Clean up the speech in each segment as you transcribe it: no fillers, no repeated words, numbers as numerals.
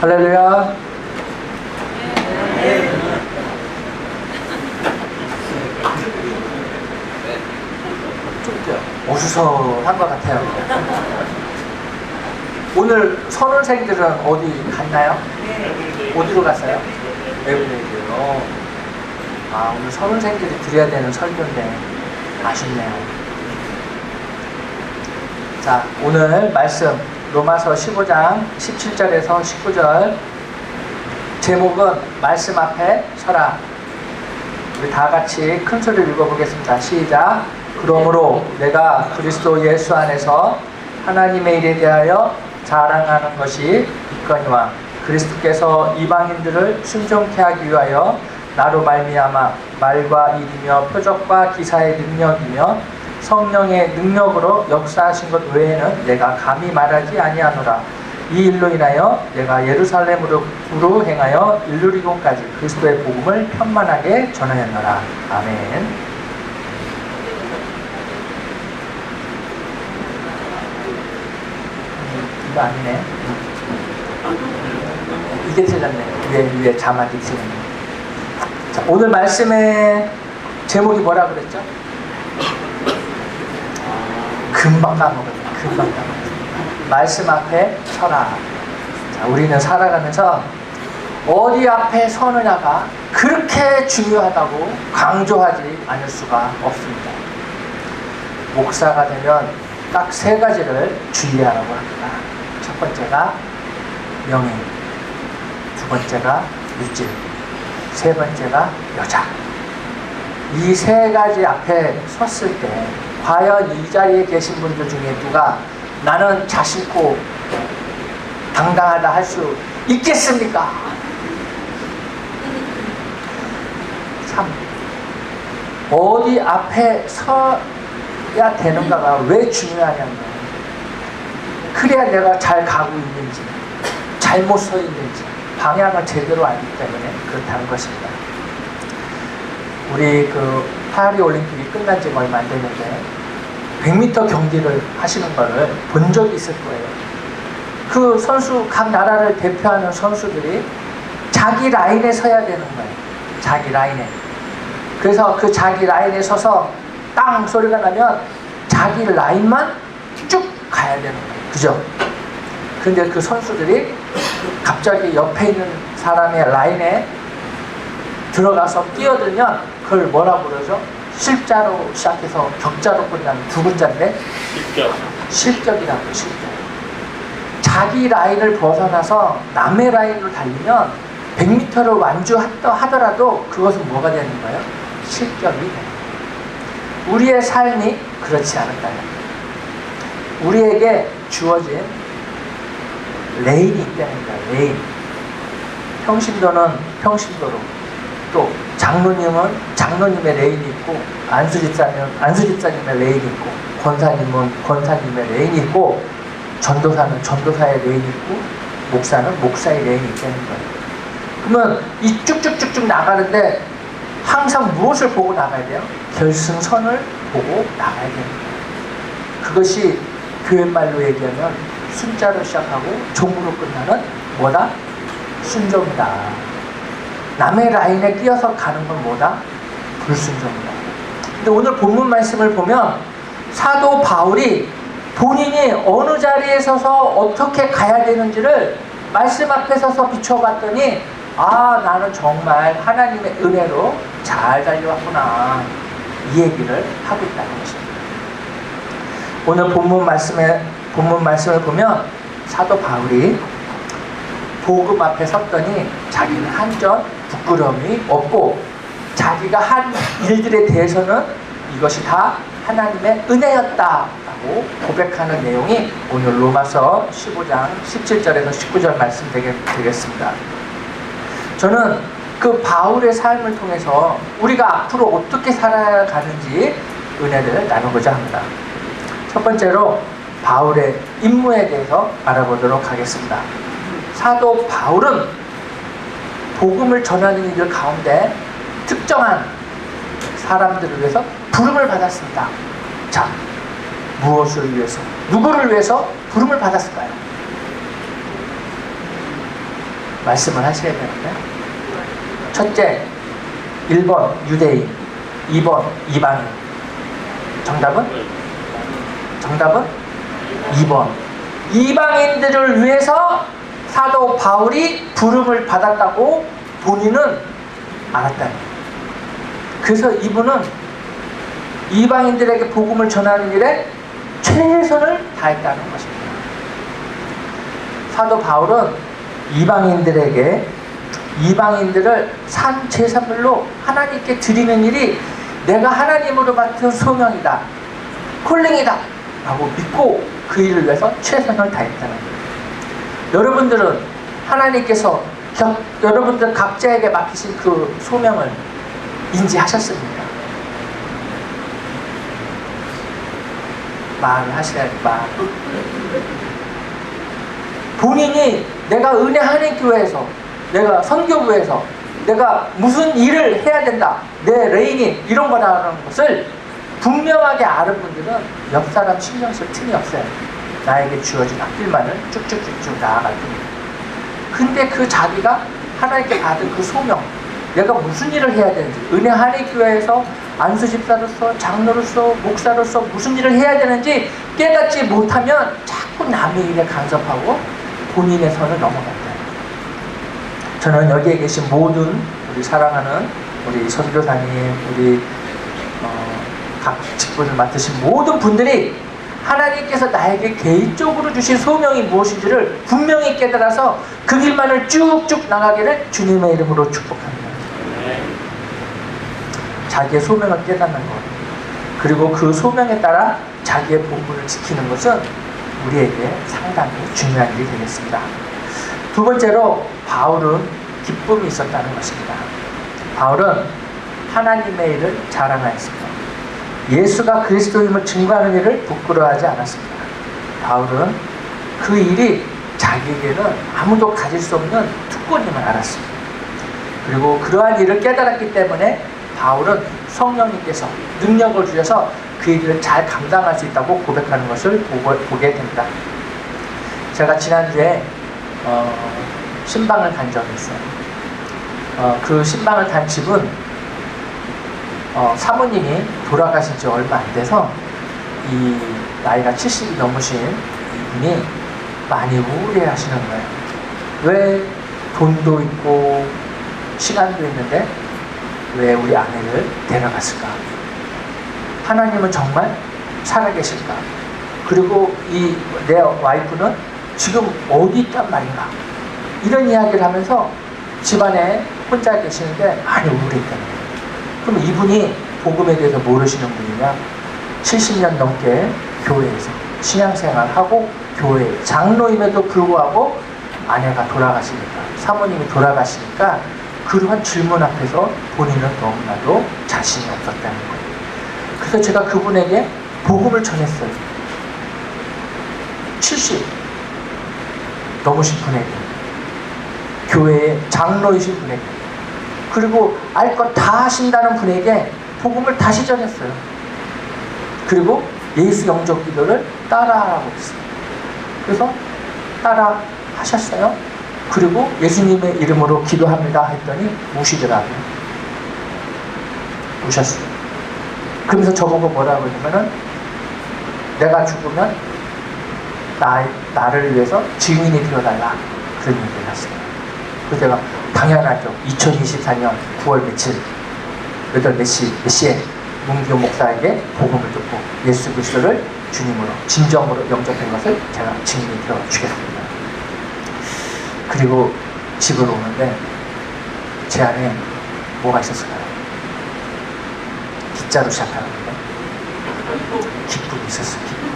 할렐루야. 좀 어수선한 것 같아요. 오늘 선원생들은 어디 갔나요? 어디로 갔어요? 외부에요. 아, 오늘 선원생들이 드려야 되는 설교인데 아쉽네요. 자, 오늘 말씀 로마서 15장 17절에서 19절 제목은 말씀 앞에 서라. 우리 다 같이 큰 소리를 읽어보겠습니다. 시작. 그러므로 내가 그리스도 예수 안에서 하나님의 일에 대하여 자랑하는 것이 있거니와 그리스도께서 이방인들을 순종케 하기 위하여 나로 말미암아 말과 일이며 표적과 기사의 능력이며 성령의 능력으로 역사하신 것 외에는 내가 감히 말하지 아니하노라. 이 일로 인하여 내가 예루살렘으로 행하여 일루리곤까지 그리스도의 복음을 편만하게 전하였노라. 아멘. 이거 아니네. 이게 틀렸네. 위에 자막이 틀렸네. 자, 오늘 말씀의 제목이 뭐라 그랬죠? 금방 까먹었네. 말씀 앞에 서라. 자, 우리는 살아가면서 어디 앞에 서느냐가 그렇게 중요하다고 강조하지 않을 수가 없습니다. 목사가 되면 딱 세 가지를 주의하라고 합니다. 첫 번째가 명예, 두 번째가 유질, 세 번째가 여자. 이 세 가지 앞에 섰을 때 과연 이 자리에 계신 분들 중에 누가 나는 자신있고 당당하다 할 수 있겠습니까? 참 어디 앞에 서야 되는가가 왜 중요하냐면 그래야 내가 잘 가고 있는지 잘못 서 있는지 방향을 제대로 알기 때문에 그렇다는 것입니다. 우리 파리 올림픽이 끝난 지 얼마 안 됐는데 100m 경기를 하시는 거를 본 적이 있을 거예요. 그 선수, 각 나라를 대표하는 선수들이 자기 라인에 서야 되는 거예요. 자기 라인에. 그래서 그 자기 라인에 서서 땅 소리가 나면 자기 라인만 쭉 가야 되는 거예요. 그죠? 근데 그 선수들이 갑자기 옆에 있는 사람의 라인에 들어가서 뛰어들면 그걸 뭐라고 그러죠? 실자로 시작해서 격자로 끝나는 두 글자인데 실격이라고. 실격. 자기 라인을 벗어나서 남의 라인으로 달리면 100m를 완주하더라도 그것은 뭐가 되는 거예요? 실격이 되는 거예요. 우리의 삶이 그렇지 않을까요? 우리에게 주어진 레인이 있다는 거예요. 레인. 평신도는 평신도로, 또 장로님은 장로님의 레인이 있고, 안수집사님의 레인이 있고, 권사님은 권사님의 레인이 있고, 전도사는 전도사의 레인이 있고, 목사는 목사의 레인이 있다는 거예요. 그러면 이 쭉쭉쭉쭉 나가는데 항상 무엇을 보고 나가야 돼요? 결승선을 보고 나가야 되는 거예요. 그것이 교회말로 얘기하면 순자로 시작하고 종으로 끝나는 뭐다? 순종이다. 남의 라인에 끼어서 가는 건 뭐다? 불순종이다. 근데 오늘 본문 말씀을 보면 사도 바울이 본인이 어느 자리에 서서 어떻게 가야 되는지를 말씀 앞에 서서 비춰봤더니 아, 나는 정말 하나님의 은혜로 잘 달려왔구나, 이 얘기를 하고 있다는 것입니다. 오늘 본문 말씀을 보면 사도 바울이 복음 앞에 섰더니 자기는 한전 부끄러움이 없고 자기가 한 일들에 대해서는 이것이 다 하나님의 은혜였다라고 고백하는 내용이 오늘 로마서 15장 17절에서 19절 말씀 되겠습니다. 저는 그 바울의 삶을 통해서 우리가 앞으로 어떻게 살아가는지 은혜를 나누고자 합니다. 첫 번째로 바울의 임무에 대해서 알아보도록 하겠습니다. 사도 바울은 복음을 전하는 일 가운데 특정한 사람들을 위해서 부름을 받았습니다. 자, 무엇을 위해서, 누구를 위해서 부름을 받았을까요? 말씀을 하셔야 되는데, 첫째 1번 유대인, 2번 이방인. 정답은 2번. 이방인들을 위해서 사도 바울이 부름을 받았다고 본인은 알았다는 거예요. 그래서 이분은 이방인들에게 복음을 전하는 일에 최선을 다했다는 것입니다. 사도 바울은 이방인들을 산 제사물로 하나님께 드리는 일이 내가 하나님으로 맡은 소명이다, 콜링이다 라고 믿고 그 일을 위해서 최선을 다했다는 거예요. 여러분들은 하나님께서 여러분들 각자에게 맡기신 그 소명을 인지하셨습니까? 말을 하시라니까. 본인이 내가 은혜 한인교회에서, 내가 선교부에서 내가 무슨 일을 해야 된다, 내 레인이 이런 거라는 것을 분명하게 아는 분들은 옆 사람 신경 쓸 틈이 없어요. 나에게 주어진 앞길만을 쭉쭉쭉쭉 나아갈 뿐이에요. 근데 그 자기가 하나님께 받은 그 소명, 내가 무슨 일을 해야 되는지, 은혜 한인교회에서 안수집사로서, 장로로서, 목사로서 무슨 일을 해야 되는지 깨닫지 못하면 자꾸 남의 일에 간섭하고 본인의 선을 넘어간다. 저는 여기에 계신 모든 우리 사랑하는 우리 선교사님, 우리 각 직분을 맡으신 모든 분들이 하나님께서 나에게 개인적으로 주신 소명이 무엇인지를 분명히 깨달아서 그 길만을 쭉쭉 나가기를 주님의 이름으로 축복합니다. 자기의 소명을 깨닫는 것, 그리고 그 소명에 따라 자기의 본분을 지키는 것은 우리에게 상당히 중요한 일이 되겠습니다. 두 번째로 바울은 기쁨이 있었다는 것입니다. 바울은 하나님의 일을 자랑하였습니다. 예수가 그리스도임을 증거하는 일을 부끄러워하지 않았습니다. 바울은 그 일이 자기에게는 아무도 가질 수 없는 특권임을 알았습니다. 그리고 그러한 일을 깨달았기 때문에 바울은 성령님께서 능력을 주셔서 그 일을 잘 감당할 수 있다고 고백하는 것을 보게 됩니다. 제가 지난주에 신방을 간 적이 있어요. 그 신방을 간 집은 사모님이 돌아가신 지 얼마 안 돼서 이 나이가 70이 넘으신 이분이 많이 우울해 하시는 거예요. 왜 돈도 있고 시간도 있는데 왜 우리 아내를 데려갔을까? 하나님은 정말 살아계실까? 그리고 이 내 와이프는 지금 어디 있단 말인가? 이런 이야기를 하면서 집안에 혼자 계시는데 많이 우울했다는 거예요. 그럼 이분이 복음에 대해서 모르시는 분이냐? 70년 넘게 교회에서 신앙생활하고 교회 장로임에도 불구하고 아내가 돌아가시니까, 사모님이 돌아가시니까 그러한 질문 앞에서 본인은 너무나도 자신이 없었다는 거예요. 그래서 제가 그분에게 복음을 전했어요. 70 넘으신 분에게, 교회의 장로이신 분에게, 그리고 알 것 다 하신다는 분에게 복음을 다시 전했어요. 그리고 예수 영접 기도를 따라하라고 했어요. 그래서 따라 하셨어요. 그리고 예수님의 이름으로 기도합니다 했더니 우시더라고요. 우셨어요. 그러면서 저보고 뭐라고 했냐면은 내가 죽으면 나를 위해서 증인이 되어달라, 그런 얘기를 했어요. 그래서 제가 당연하죠. 2024년 9월 며칠 몇 시에 문기호 목사에게 복음을 듣고 예수 그리스도를 주님으로 진정으로 영접한 것을 제가 증인이 되어주겠습니다. 그리고 집으로 오는데 제 안에 뭐가 있었을까요? D자로 시작하는데 기쁨이 있었어요. 기쁨.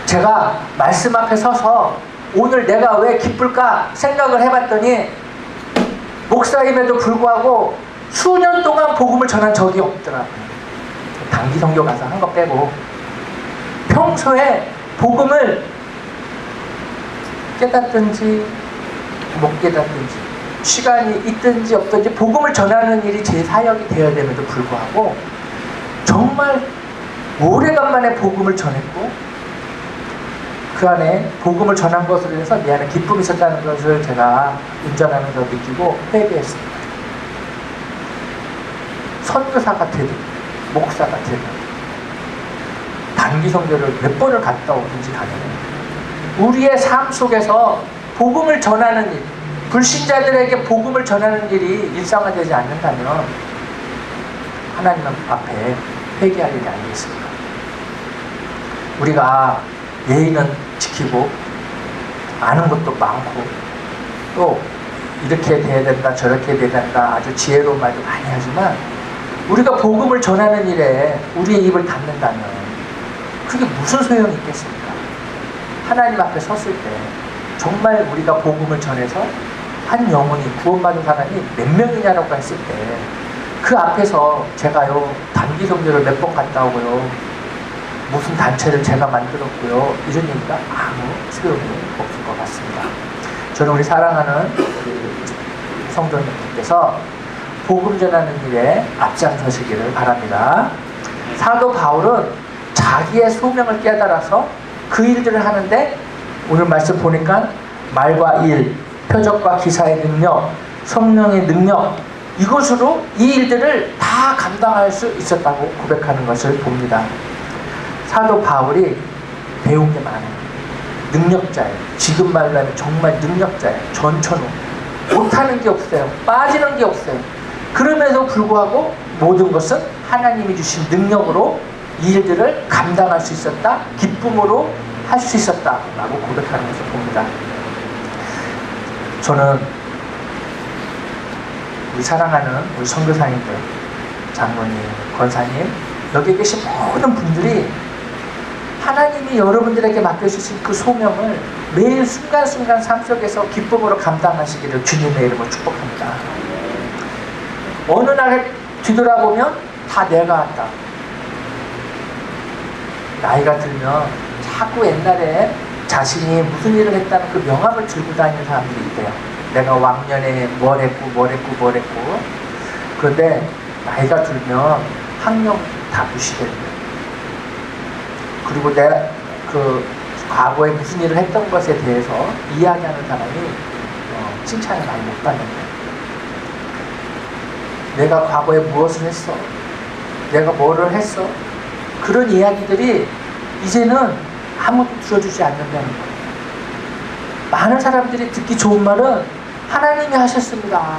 제가 말씀 앞에 서서 오늘 내가 왜 기쁠까 생각을 해봤더니 목사임에도 불구하고 수년 동안 복음을 전한 적이 없더라고요. 단기 선교 가서 한 거 빼고 평소에 복음을 깨닫든지 못 깨닫든지 시간이 있든지 없든지 복음을 전하는 일이 제 사역이 되어야 됨에도 불구하고 정말 오래간만에 복음을 전했고 그 안에 복음을 전한 것으로 인해서 내 안에 기쁨이 있었다는 것을 제가 운전하면서 느끼고 회개했습니다. 선교사가 되든 목사가 되든 단기 선교를 몇 번을 갔다 오든지 간에 우리의 삶 속에서 복음을 전하는 일, 불신자들에게 복음을 전하는 일이 일상화되지 않는다면 하나님 앞에 회개할 일이 아니겠습니까? 우리가 예의는 지키고 아는 것도 많고 또 이렇게 돼야 된다 저렇게 돼야 된다 아주 지혜로운 말도 많이 하지만 우리가 복음을 전하는 일에 우리의 입을 닫는다면 그게 무슨 소용이 있겠습니까? 하나님 앞에 섰을 때 정말 우리가 복음을 전해서 한 영혼이 구원받은 사람이 몇 명이냐라고 했을 때 그 앞에서 제가요 단기 선교를 몇 번 갔다 오고요 무슨 단체를 제가 만들었고요 이런 얘기가 아무 소용이 없을 것 같습니다. 저는 우리 사랑하는 우리 성도님께서 복음 전하는 일에 앞장서시기를 바랍니다. 사도 바울은 자기의 소명을 깨달아서 그 일들을 하는데 오늘 말씀 보니까 말과 일, 표적과 기사의 능력, 성령의 능력 이것으로 이 일들을 다 감당할 수 있었다고 고백하는 것을 봅니다. 사도 바울이 배운 게 많아요. 능력자예요. 지금 말로 하면 정말 능력자예요. 전천후. 못하는 게 없어요. 빠지는 게 없어요. 그럼에도 불구하고 모든 것은 하나님이 주신 능력으로 이 일들을 감당할 수 있었다. 기쁨으로 할 수 있었다라고 고백하는 것을 봅니다. 저는 우리 사랑하는 우리 선교사님들, 장로님, 권사님, 여기 계신 모든 분들이 하나님이 여러분들에게 맡겨주신 그 소명을 매일 순간순간 삶 속에서 기쁨으로 감당하시기를 주님의 이름으로 축복합니다. 어느 날에 뒤돌아보면 다 내가 한다. 나이가 들면 자꾸 옛날에 자신이 무슨 일을 했다는 그 명함을 들고 다니는 사람들이 있대요. 내가 왕년에 뭘 했고 그런데 나이가 들면 학령 다 무시되는 거예요. 그리고 내가 그 과거에 무슨 일을 했던 것에 대해서 이야기하는 사람이 칭찬을 많이 못 받는 거예요. 내가 과거에 무엇을 했어? 내가 뭐를 했어? 그런 이야기들이 이제는 아무도 들어주지 않는다는 거예요. 많은 사람들이 듣기 좋은 말은 하나님이 하셨습니다.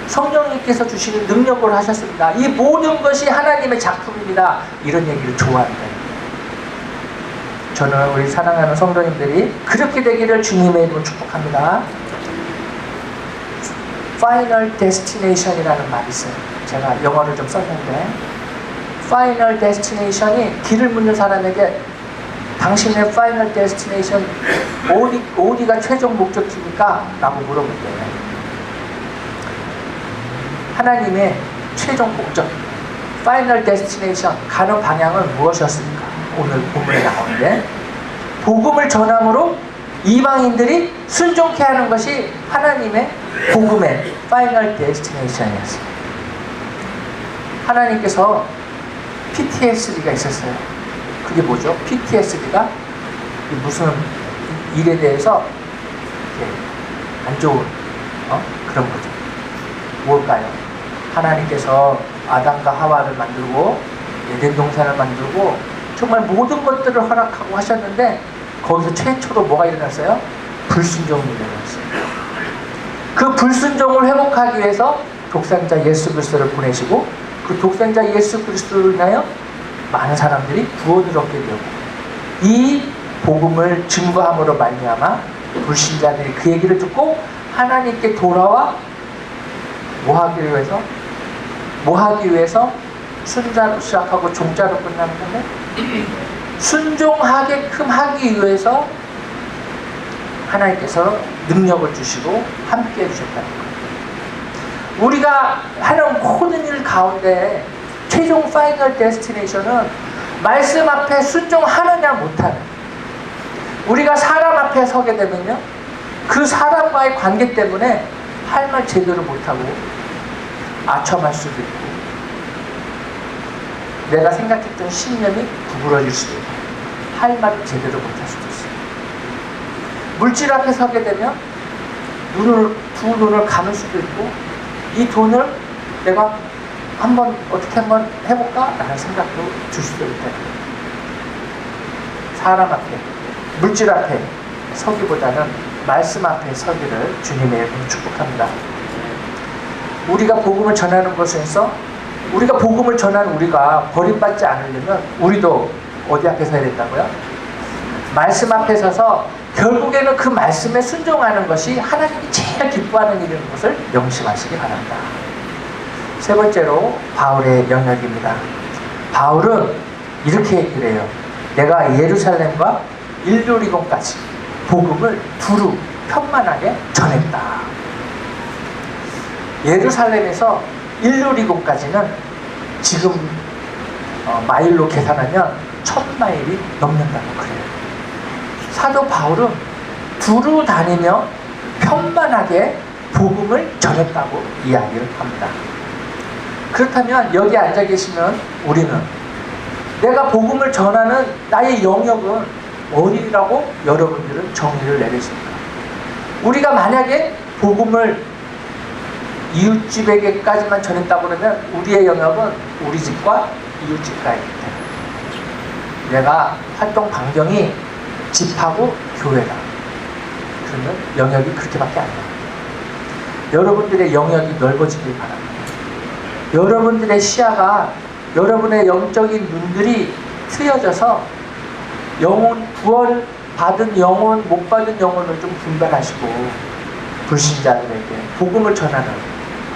성령님께서 주시는 능력으로 하셨습니다. 이 모든 것이 하나님의 작품입니다. 이런 얘기를 좋아한다. 저는 우리 사랑하는 성도님들이 그렇게 되기를 주님의 이름으로 축복합니다. Final Destination이라는 말이 있어요. 제가 영어를 좀 썼는데 Final Destination이 길을 묻는 사람에게 당신의 Final Destination 어디가 최종 목적지입니까? 라고 물어본대요. 하나님의 최종 목적 Final Destination 가는 방향은 무엇이었습니까? 오늘 본문에 나오는데 복음을 전함으로 이방인들이 순종케 하는 것이 하나님의 복음의 Final Destination이었어요. 하나님께서 PTSD가 있었어요. 그게 뭐죠? PTSD가 무슨 일에 대해서 안 좋은 그런 거죠. 뭘까요? 하나님께서 아담과 하와를 만들고 에덴 동산을 만들고 정말 모든 것들을 허락하고 하셨는데 거기서 최초로 뭐가 일어났어요? 불순종이 일어났어요. 그 불순종을 회복하기 위해서 독생자 예수 그리스도를 보내시고 그 독생자 예수 그리스도를 인하여 많은 사람들이 구원을 얻게 되고 이 복음을 증거함으로 말미암아 불신자들이 그 얘기를 듣고 하나님께 돌아와 뭐 하기 위해서 순자로 시작하고 종자로 끝나는 건데 순종하게끔 하기 위해서 하나님께서 능력을 주시고 함께 해주셨다는 거예요. 우리가 하는 모든 일 가운데 최종 파이널 데스티네이션은 말씀 앞에 순종하느냐 못하느냐. 우리가 사람 앞에 서게 되면요 그 사람과의 관계 때문에 할 말 제대로 못하고 아첨할 수도 있고 내가 생각했던 신념이 구부러질 수도 있고 할 말을 제대로 못할 수도 있어요. 물질 앞에 서게 되면 두 눈을 감을 수도 있고, 이 돈을 내가 어떻게 한번 해볼까? 라는 생각도 들 수도 있다. 사람 앞에, 물질 앞에 서기보다는 말씀 앞에 서기를 주님의 이름으로 축복합니다. 우리가 복음을 전하는 것에서, 우리가 복음을 전하는 우리가 버림받지 않으려면 우리도 어디 앞에 서야 된다고요? 말씀 앞에 서서 결국에는 그 말씀에 순종하는 것이 하나님이 제일 기뻐하는 일인 것을 명심하시기 바랍니다. 세 번째로 바울의 영역입니다. 바울은 이렇게 얘기를 해요. 내가 예루살렘과 일루리곤까지 복음을 두루 편만하게 전했다. 예루살렘에서 일루리곤까지는 지금 마일로 계산하면 1000마일이 넘는다고 그래요. 사도 바울은 두루 다니며 편만하게 복음을 전했다고 이야기를 합니다. 그렇다면 여기 앉아 계시는 우리는 내가 복음을 전하는 나의 영역은 어디라고 여러분들은 정의를 내리십니까? 우리가 만약에 복음을 이웃집에게까지만 전했다고 그러면 우리의 영역은 우리 집과 이웃집과입니다. 내가 활동 반경이 집하고 교회다. 그러면 영역이 그렇게밖에 안 돼요. 여러분들의 영역이 넓어지길 바랍니다. 여러분들의 시야가, 여러분의 영적인 눈들이 트여져서 구원 받은 영혼, 못 받은 영혼을 좀 분별하시고 불신자들에게 복음을 전하는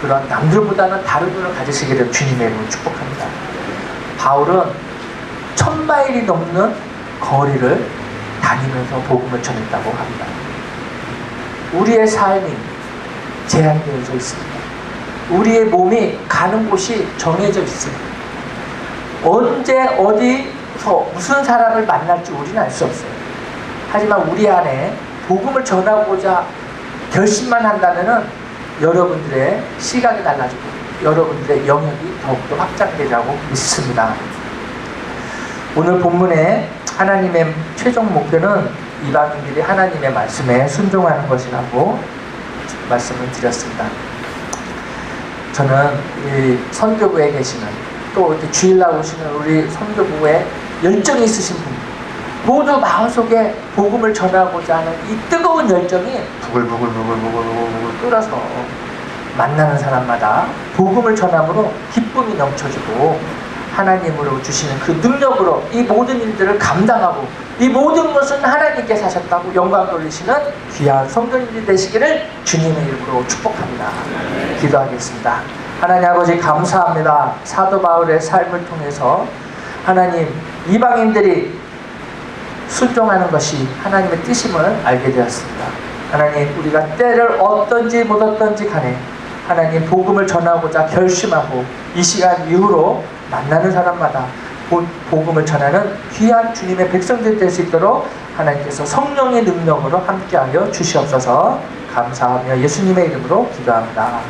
그런 남들보다는 다른 눈을 가지시기를 주님의 이름으로 축복합니다. 바울은 1000마일이 넘는 거리를 다니면서 복음을 전했다고 합니다. 우리의 삶이 제한되어져 있습니다. 우리의 몸이 가는 곳이 정해져 있어요. 언제 어디서 무슨 사람을 만날지 우리는 알 수 없어요. 하지만 우리 안에 복음을 전하고자 결심만 한다면 여러분들의 시각이 달라지고 여러분들의 영역이 더욱더 확장되리라고 믿습니다. 오늘 본문에 하나님의 최종 목표는 이방인들이 하나님의 말씀에 순종하는 것이라고 말씀을 드렸습니다. 저는 이 선교부에 계시는, 또 이렇게 주일날 오시는 우리 선교부에 열정이 있으신 분, 모두 마음속에 복음을 전하고자 하는 이 뜨거운 열정이 부글부글 끓어서 만나는 사람마다 복음을 전함으로 기쁨이 넘쳐지고 하나님으로 주시는 그 능력으로 이 모든 일들을 감당하고 이 모든 것은 하나님께서 하셨다고 영광 돌리시는 귀한 성도님들이 되시기를 주님의 이름으로 축복합니다. 기도하겠습니다. 하나님 아버지 감사합니다. 사도 바울의 삶을 통해서 하나님 이방인들이 순종하는 것이 하나님의 뜻임을 알게 되었습니다. 하나님 우리가 때를 얻든지 못 얻든지 간에 하나님 복음을 전하고자 결심하고 이 시간 이후로 만나는 사람마다 복음을 전하는 귀한 주님의 백성들이 될 수 있도록 하나님께서 성령의 능력으로 함께하여 주시옵소서. 감사하며 예수님의 이름으로 기도합니다.